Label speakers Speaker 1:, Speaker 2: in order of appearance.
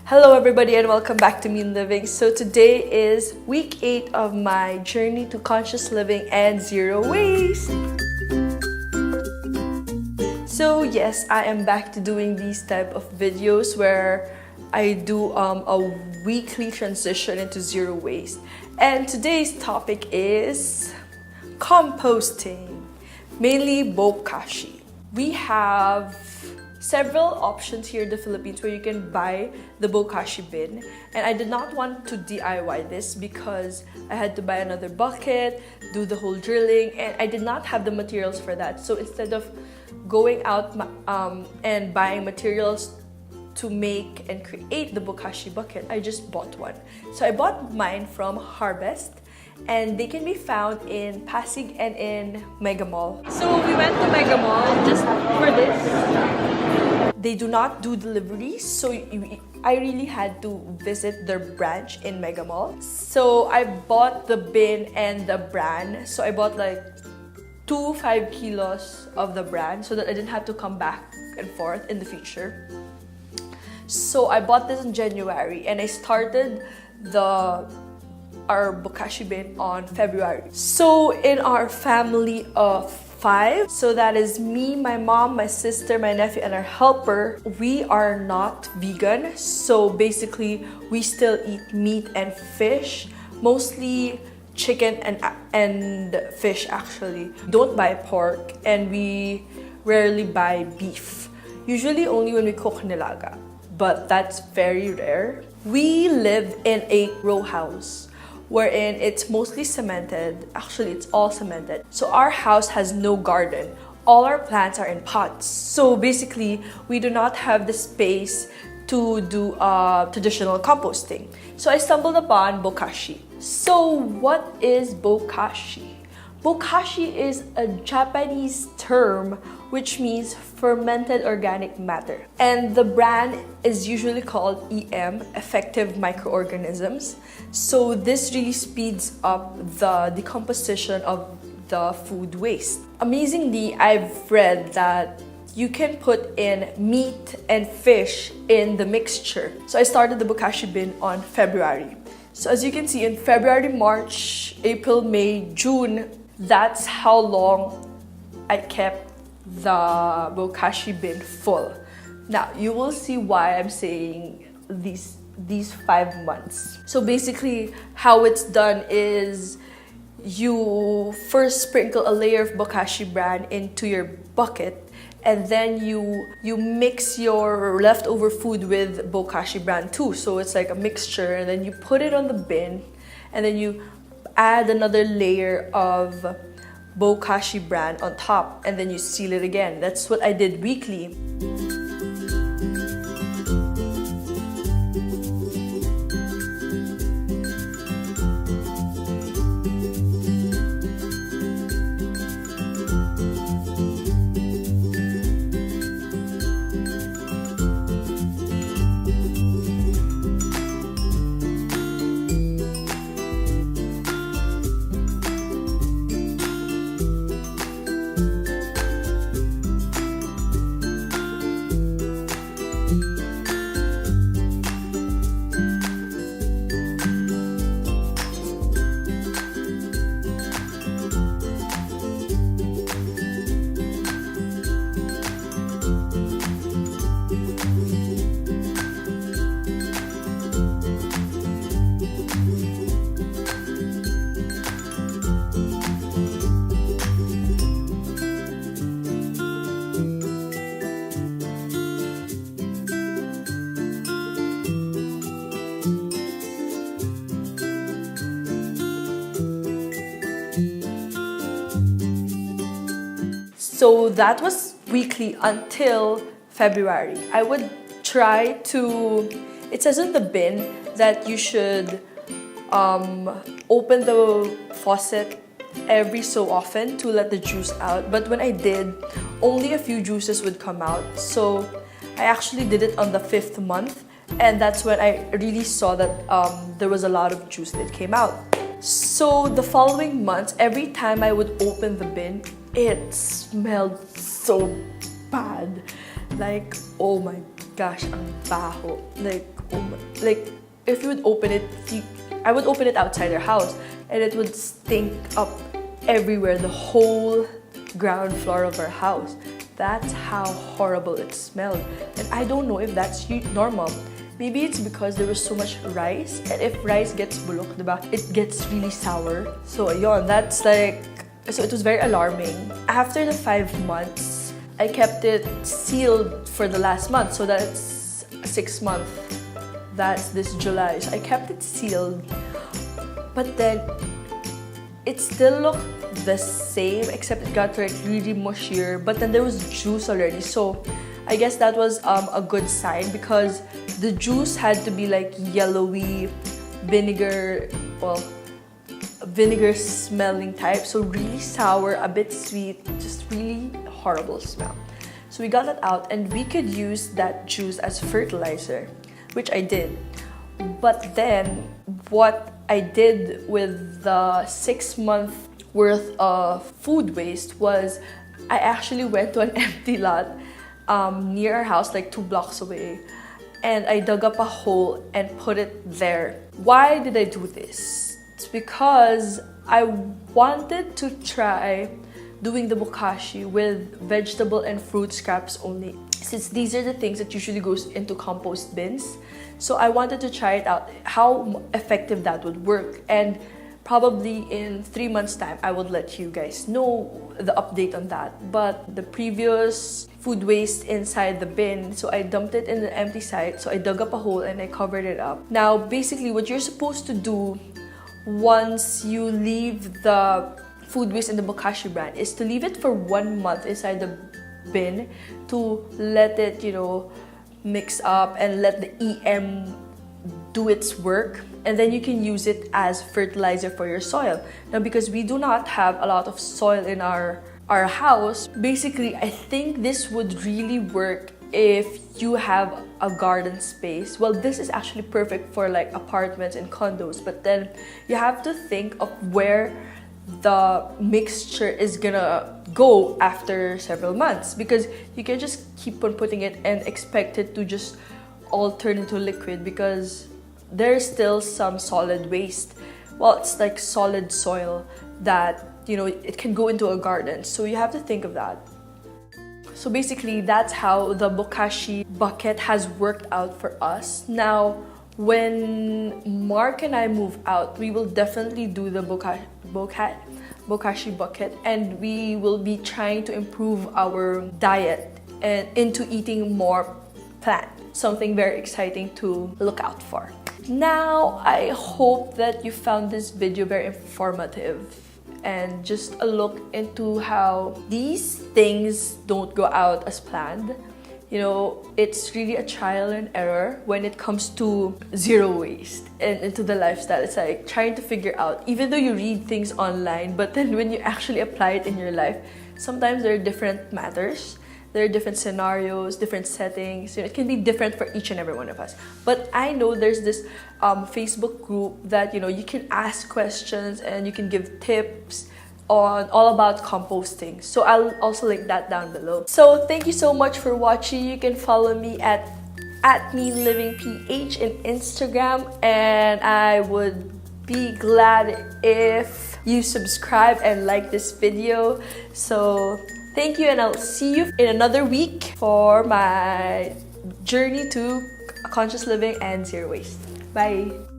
Speaker 1: Hello everybody and welcome back to Mean Living. So today is week 8 of my journey to conscious living and zero waste. So yes, I am back to doing these type of videos where I do a weekly transition into zero waste. And today's topic is composting, mainly Bokashi. We have several options here in the Philippines where you can buy the Bokashi bin, and I did not want to DIY this because I had to buy another bucket, do the whole drilling, and I did not have the materials for that. So instead of going out and buying materials to make and create the Bokashi bucket, I just bought one. So I bought mine from Harvest, and they can be found in Pasig and in Mega Mall. So we went to Mega Mall just for this. They do not do deliveries, so I really had to visit their branch in Mega Mall. So I bought the bin and the bran. So I bought like 5 kilos of the bran so that I didn't have to come back and forth in the future. So I bought this in January and I started our Bokashi bin on February. So in our family of 5, so that is me, my mom, my sister, my nephew, and our helper, we are not vegan. So basically, we still eat meat and fish, mostly chicken and fish actually. We don't buy pork and we rarely buy beef. Usually only when we cook nilaga, but that's very rare. We live in a row house wherein it's mostly cemented. Actually, it's all cemented. So our house has no garden. All our plants are in pots. So basically, we do not have the space to do traditional composting. So I stumbled upon Bokashi. So what is Bokashi? Bokashi is a Japanese term which means fermented organic matter. And the brand is usually called EM, effective microorganisms. So this really speeds up the decomposition of the food waste. Amazingly, I've read that you can put in meat and fish in the mixture. So I started the Bokashi bin on February. So as you can see, in February, March, April, May, June, that's how long I kept the Bokashi bin full. Now, you will see why I'm saying these 5 months. So basically, how it's done is you first sprinkle a layer of Bokashi bran into your bucket, and then you mix your leftover food with Bokashi bran too. So it's like a mixture, and then you put it on the bin, and then you add another layer of Bokashi bran on top, and then you seal it again. That's what I did weekly. So that was weekly until February. I would try to, it says in the bin that you should open the faucet every so often to let the juice out. But when I did, only a few juices would come out. So I actually did it on the 5th month, and that's when I really saw that there was a lot of juice that came out. So the following months, every time I would open the bin, it smelled so bad. Like, oh my gosh, ang baho. Like, like if you would open it, I would open it outside our house and it would stink up everywhere, the whole ground floor of our house. That's how horrible it smelled. And I don't know if that's normal. Maybe it's because there was so much rice, and if rice gets bulok, diba, it gets really sour. So ayun, that's like, so it was very alarming. After the 5 months, I kept it sealed for the last month, so that's 6 months. That's this July. So I kept it sealed, but then it still looked the same, except it got like really mushier, but then there was juice already. So I guess that was a good sign, because the juice had to be like yellowy vinegar, well, vinegar smelling type. So really sour, a bit sweet, just really horrible smell. So we got that out and we could use that juice as fertilizer, which I did. But then what I did with the 6 month worth of food waste was I actually went to an empty lot near our house, like 2 blocks away, and I dug up a hole and put it there. Why did I do this? It's because I wanted to try doing the bokashi with vegetable and fruit scraps only, since these are the things that usually goes into compost bins. So I wanted to try it out, how effective that would work, and probably in 3 months time I would let you guys know the update on that. But the previous food waste inside the bin, so I dumped it in the empty site, so I dug up a hole and I covered it up. Now basically what you're supposed to do once you leave the food waste in the Bokashi brand is to leave it for 1 month inside the bin to let it, you know, mix up and let the EM do its work, and then you can use it as fertilizer for your soil. Now because we do not have a lot of soil in our house, basically I think this would really work if you have a garden space. Well, this is actually perfect for like apartments and condos, but then you have to think of where the mixture is gonna go after several months, because you can just keep on putting it and expect it to just all turn into liquid, because there's still some solid waste. Well, it's like solid soil that, you know, it can go into a garden, so you have to think of that. So basically that's how the Bokashi bucket has worked out for us. Now when Mark and I move out, we will definitely do the Bokashi bucket, and we will be trying to improve our diet and into eating more plant. Something very exciting to look out for. Now I hope that you found this video very informative and just a look into how these things don't go out as planned. You know, it's really a trial and error when it comes to zero waste and into the lifestyle. It's like trying to figure out, even though you read things online, but then when you actually apply it in your life, sometimes there are different matters. There are different scenarios, different settings. You know, it can be different for each and every one of us. But I know there's this Facebook group that, you know, you can ask questions and you can give tips on all about composting. So I'll also link that down below. So thank you so much for watching. You can follow me at meanlivingph in Instagram, and I would be glad if you subscribe and like this video. So thank you, and I'll see you in another week for my journey to conscious living and zero waste. Bye!